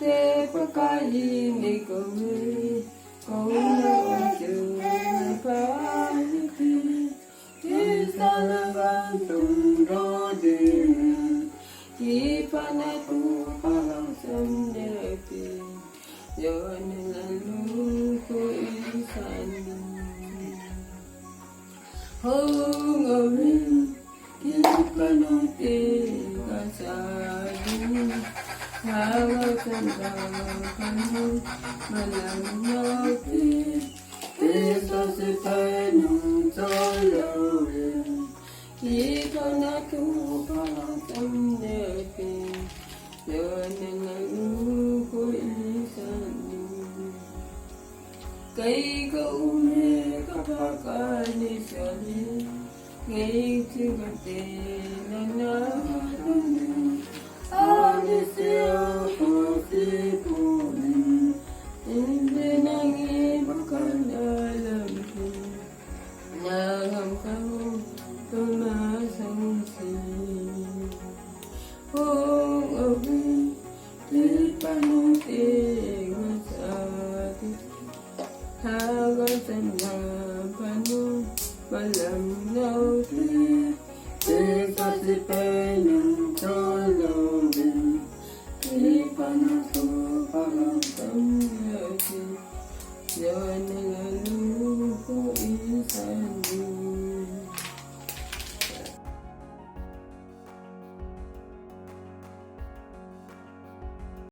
Te pakali ni kami kau nak jumpa kita gantung rodi kita nak palang sendiri jangan lalu ku insan ngawin kita nanti kasih Hawak kamu melamati Kita sepanjang jalan Kita nak palang sendiri Jangan lalu ku insan Kay kaume kapakan isali Ngay tigate na naman Anisyo